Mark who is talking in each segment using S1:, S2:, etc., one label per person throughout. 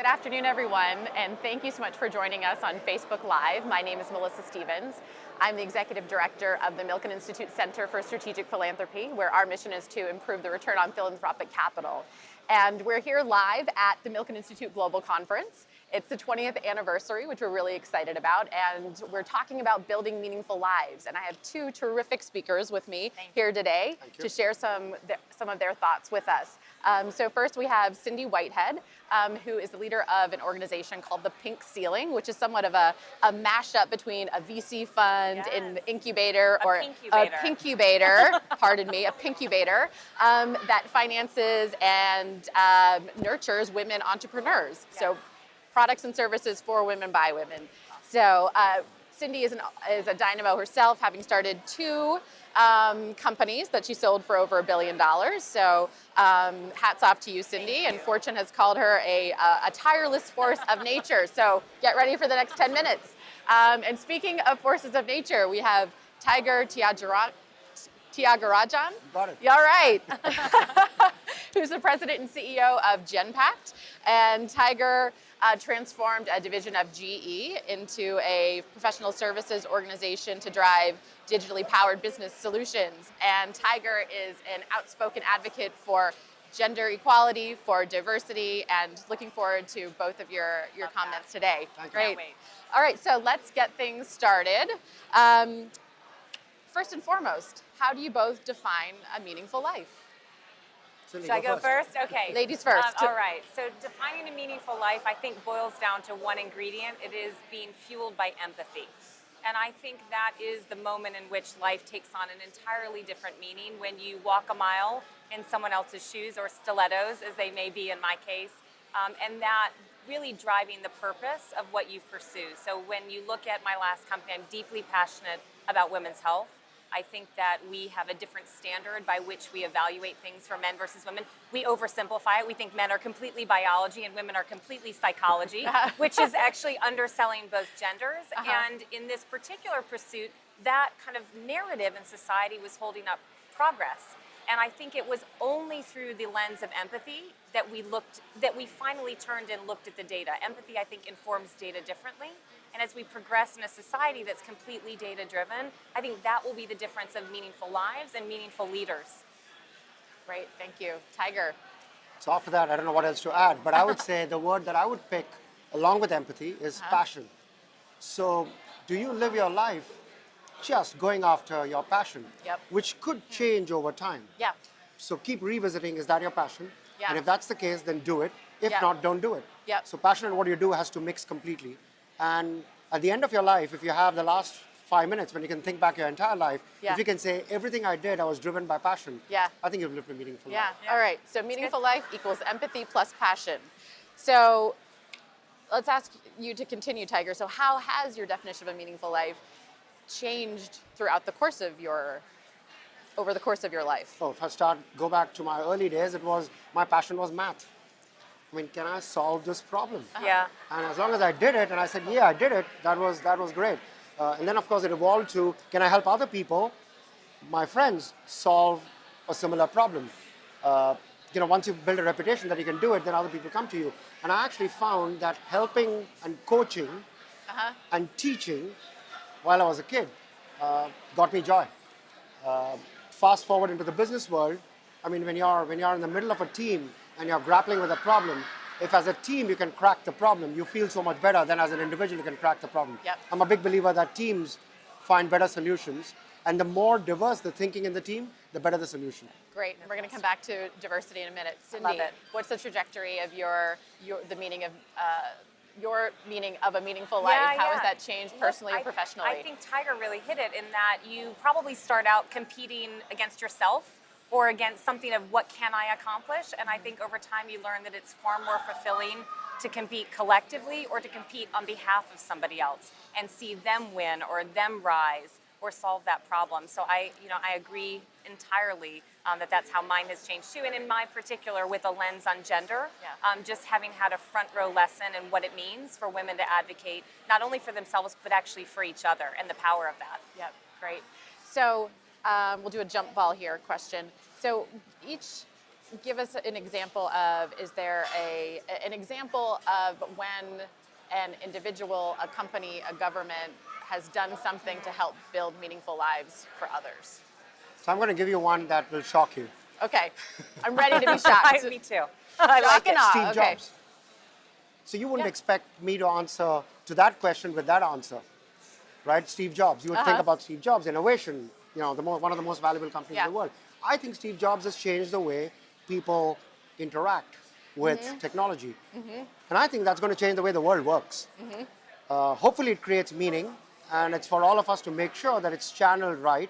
S1: Good afternoon, everyone, and thank you so much for joining us on Facebook Live. My name is Melissa Stevens. I'm the Executive Director of the Milken Institute Center for Strategic Philanthropy, where our mission is to improve the return on philanthropic capital. And we're here live at the Milken Institute Global Conference. It's the 20th anniversary, which we're really excited about, and we're talking about building meaningful lives. And I have two terrific speakers with me here today to share some of their thoughts with us. So first we have Cindy Whitehead, who is the leader of an organization called the Pink Ceiling, which is somewhat of a mashup between a VC fund, an incubator, or a pinkubator, pardon me, a pinkubator that finances and nurtures women entrepreneurs. Yes. So products and services for women by women. So Cindy is a dynamo herself, having started two companies that she sold for over $1 billion. So hats off to you, Cindy. And Fortune has called her a tireless force of nature. So get ready for the next 10 minutes. And speaking of forces of nature, we have Tiger Tyagarajan.
S2: Got it.
S1: All right. Who's the president and CEO of Genpact. And Tiger transformed a division of GE into a professional services organization to drive digitally powered business solutions. And Tiger is an outspoken advocate for gender equality, for diversity, and looking forward to both of your comments today.
S2: Great.
S1: All right, so let's get things started. First and foremost, how do you both define a meaningful life?
S3: Should I go first? Okay.
S1: Ladies first.
S3: All right. So defining a meaningful life, I think, boils down to one ingredient. It is being fueled by empathy. And I think that is the moment in which life takes on an entirely different meaning when you walk a mile in someone else's shoes, or stilettos, as they may be in my case, and that really driving the purpose of what you pursue. So when you look at my last company, I'm deeply passionate about women's health. I think that we have a different standard by which we evaluate things for men versus women. We oversimplify it. We think men are completely biology and women are completely psychology, which is actually underselling both genders. And in this particular pursuit, that kind of narrative in society was holding up progress. And I think it was only through the lens of empathy that we finally turned and looked at the data. Empathy, I think, informs data differently. And as we progress in a society that's completely data-driven, I think that will be the difference of meaningful lives and meaningful leaders.
S1: Great, thank you. Tiger.
S2: So after that, I don't know what else to add, but I would say the word that I would pick along with empathy is passion. So do you live your life just going after your passion, which could change over time?
S1: Yeah.
S2: So keep revisiting, is that your passion?
S1: Yeah.
S2: And if that's the case, then do it. If not, don't do it.
S1: Yeah.
S2: So passion and what you do has to mix completely. And at the end of your life, if you have the last 5 minutes when you can think back your entire life, if you can say, everything I did, I was driven by passion, I think you've lived a meaningful life.
S1: All right, so meaningful life equals empathy plus passion. So let's ask you to continue, Tiger. So how has your definition of a meaningful life changed throughout the course of over the course of your life?
S2: So if I go back to my early days, my passion was math. I mean, can I solve this problem?
S3: Yeah.
S2: And as long as I did it, and I said, yeah, I did it, that was great. And then, of course, it evolved to, can I help other people, my friends, solve a similar problem? Once you build a reputation that you can do it, then other people come to you. And I actually found that helping and coaching and teaching while I was a kid got me joy. Fast forward into the business world, I mean, when you're in the middle of a team and you're grappling with a problem, if as a team you can crack the problem, you feel so much better than as an individual you can crack the problem.
S1: Yep.
S2: I'm a big believer that teams find better solutions, and the more diverse the thinking in the team, the better the solution.
S1: Great, and we're going to come back to diversity in a minute. Cindy,
S3: Love it.
S1: what's the trajectory of your meaning of a meaningful life? How has that changed personally and professionally?
S3: I think Tiger really hit it in that you probably start out competing against yourself or against something of what can I accomplish, and I think over time you learn that it's far more fulfilling to compete collectively or to compete on behalf of somebody else and see them win or them rise or solve that problem. So I agree entirely that that's how mine has changed too. And in my particular, with a lens on gender, just having had a front row lesson in what it means for women to advocate, not only for themselves, but actually for each other and the power of that.
S1: Yep, great. So we'll do a jump ball here question. So each give us an example of, is there an example of when an individual, a company, a government has done something to help build meaningful lives for others?
S2: So I'm going to give you one that will shock you.
S1: Okay, I'm ready to be shocked.
S3: Me too. I like it.
S1: Shock
S2: Steve
S1: and awe, okay.
S2: Jobs. So you wouldn't
S1: Yeah.
S2: expect me to answer to that question with that answer, right? Steve Jobs. You would think about Steve Jobs, innovation, one of the most valuable companies in the world. I think Steve Jobs has changed the way people interact with technology. And I think that's going to change the way the world works. Hopefully it creates meaning, and it's for all of us to make sure that it's channeled right.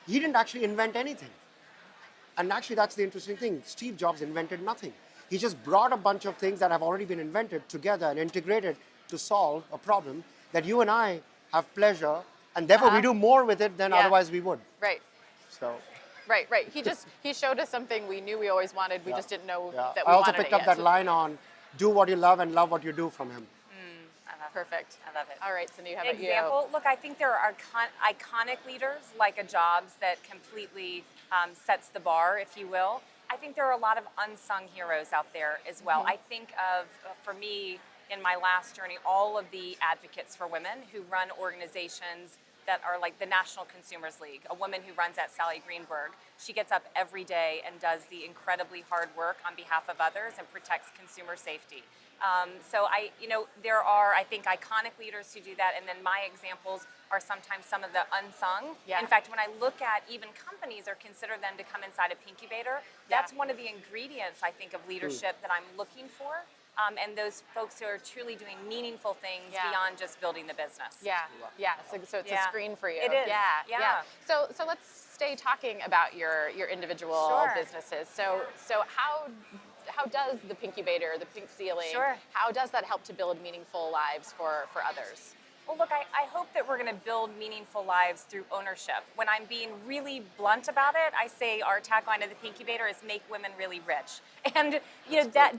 S2: He didn't actually invent anything. And actually, that's the interesting thing. Steve Jobs invented nothing. He just brought a bunch of things that have already been invented together and integrated to solve a problem that you and I have pleasure, and therefore we do more with it than otherwise we would.
S1: Right.
S2: So,
S1: Right. He showed us something we knew we always wanted. We just didn't know that we
S2: I also
S1: wanted
S2: picked
S1: it
S2: up
S1: yet.
S2: that line on do what you love and love what you do from him.
S1: Perfect.
S3: I love it.
S1: All right, Cindy, how about
S3: Example, look, I think there are iconic leaders like a Jobs that completely sets the bar, if you will. I think there are a lot of unsung heroes out there as well. I think of, for me, in my last journey, all of the advocates for women who run organizations that are like the National Consumers League, a woman who runs that, Sally Greenberg. She gets up every day and does the incredibly hard work on behalf of others and protects consumer safety. There are, I think, iconic leaders who do that, and then my examples are sometimes some of the unsung.
S1: Yeah.
S3: In fact, when I look at even companies or consider them to come inside a Pinkubator, that's one of the ingredients, I think, of leadership that I'm looking for. And those folks who are truly doing meaningful things beyond just building the business.
S1: Yeah. So it's a screen for you.
S3: It is.
S1: Yeah. So let's stay talking about your individual businesses. So how does the Pinkubator, the Pink Ceiling, how does that help to build meaningful lives for others?
S3: Well, look, I hope that we're going to build meaningful lives through ownership. When I'm being really blunt about it, I say our tagline of the Pinkubator is "Make women really rich." And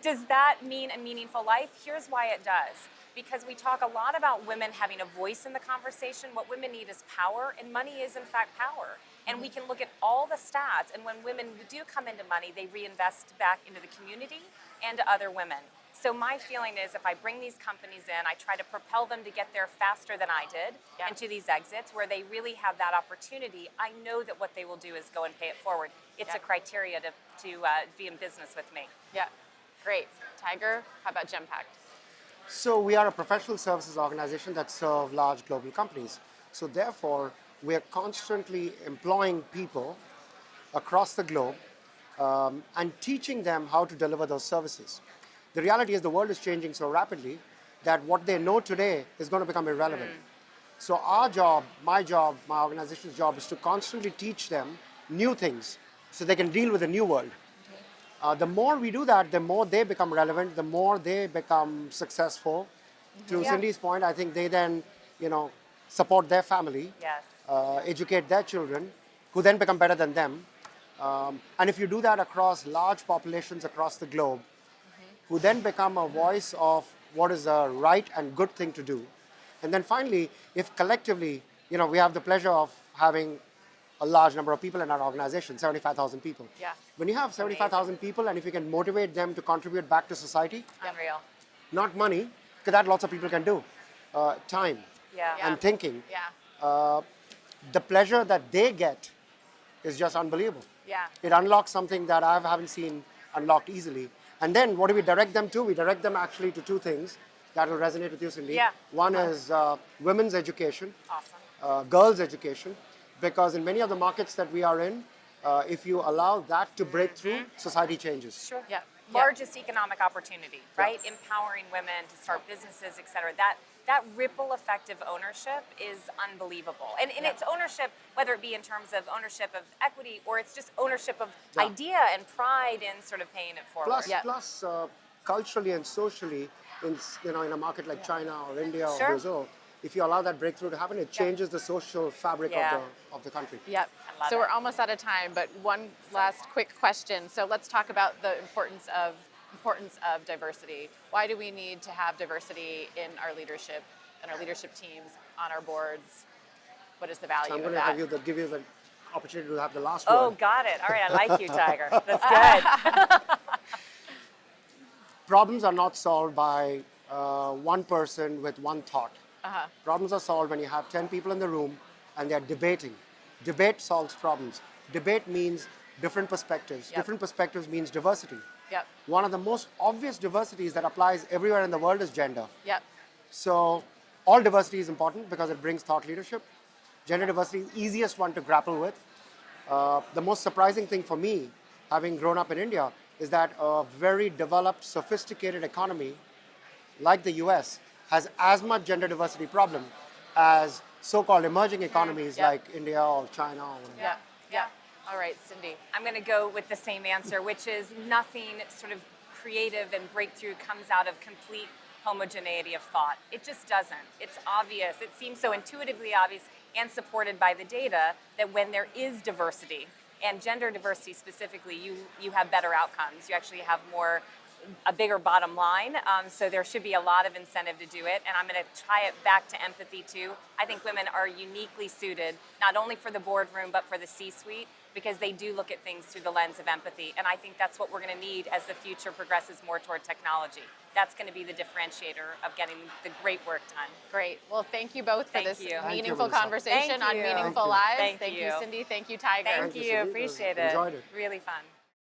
S3: does that mean a meaningful life? Here's why it does. Because we talk a lot about women having a voice in the conversation. What women need is power, and money is in fact power. And we can look at all the stats, and when women do come into money, they reinvest back into the community and to other women. So my feeling is if I bring these companies in, I try to propel them to get there faster than I did into these exits where they really have that opportunity. I know that what they will do is go and pay it forward. It's a criteria to be in business with me.
S1: Yeah, great. Tiger, how about Genpact?
S2: So we are a professional services organization that serve large global companies. So therefore, we are constantly employing people across the globe and teaching them how to deliver those services. The reality is the world is changing so rapidly that what they know today is going to become irrelevant. So our job, my organization's job is to constantly teach them new things so they can deal with the new world. The more we do that, the more they become relevant, the more they become successful. To Cindy's point, I think they then, support their family, educate their children, who then become better than them. And if you do that across large populations across the globe, who then become a voice of what is a right and good thing to do. And then finally, if collectively, we have the pleasure of having a large number of people in our organization, 75,000 people.
S1: Yeah.
S2: When you have 75,000 people and if you can motivate them to contribute back to society,
S1: Unreal.
S2: not money, because that lots of people can do, time and thinking.
S1: Yeah.
S2: The pleasure that they get is just unbelievable.
S1: Yeah.
S2: It unlocks something that I haven't seen unlocked easily. And then what do we direct them to? We direct them actually to two things that will resonate with you, Cindy.
S3: Yeah.
S2: One is women's education,
S3: Awesome.
S2: girls' education, because in many of the markets that we are in, if you allow that to break through, society changes.
S3: Sure.
S1: Yeah.
S3: Largest economic opportunity, right? Empowering women to start businesses, et cetera. That ripple effect of ownership is unbelievable. And it's ownership, whether it be in terms of ownership of equity or it's just ownership of idea and pride in sort of paying it forward.
S2: Plus culturally and socially, in a market like China or India or Brazil, if you allow that breakthrough to happen, it changes the social fabric of the country.
S1: Yep.
S3: love
S1: So
S3: it.
S1: we're almost out of time, but one last quick question. So let's talk about the importance of diversity. Why do we need to have diversity in our leadership and our leadership teams, on our boards? What is the value
S2: So I'm
S1: of
S2: going
S1: that?
S2: to give you the opportunity to have the last
S3: Oh,
S2: word.
S3: got it. All right, I like you, Tiger. That's good.
S2: Problems are not solved by one person with one thought. Problems are solved when you have 10 people in the room and they're debating. Debate solves problems. Debate means different perspectives.
S1: Yep.
S2: Different perspectives means diversity.
S1: Yep.
S2: One of the most obvious diversities that applies everywhere in the world is gender.
S1: Yep.
S2: So all diversity is important because it brings thought leadership. Gender diversity is the easiest one to grapple with. The most surprising thing for me, having grown up in India, is that a very developed, sophisticated economy like the US has as much gender diversity problem as so-called emerging economies
S1: Yep.
S2: like India or China or whatever.
S1: Yeah. Yeah. All right, Cindy.
S3: I'm going to go with the same answer, which is nothing sort of creative and breakthrough comes out of complete homogeneity of thought. It just doesn't. It's obvious. It seems so intuitively obvious and supported by the data that when there is diversity, and gender diversity specifically, you have better outcomes. You actually have a bigger bottom line. So there should be a lot of incentive to do it. And I'm going to tie it back to empathy too. I think women are uniquely suited, not only for the boardroom, but for the C-suite, because they do look at things through the lens of empathy. And I think that's what we're going to need as the future progresses more toward technology. That's going to be the differentiator of getting the great work done.
S1: Great. Well, thank you both for
S3: Thank
S1: this
S3: you. Thank
S2: you,
S1: meaningful
S2: Melissa.
S1: conversation
S3: Thank
S1: on
S3: you.
S1: Meaningful
S2: Thank you.
S1: Lives.
S3: Thank
S1: you,
S3: you.
S1: Cindy. Thank you, Tiger.
S3: Thank
S2: you,
S3: you.
S2: Cindy.
S3: Appreciate it.
S2: Enjoyed it.
S3: Really fun.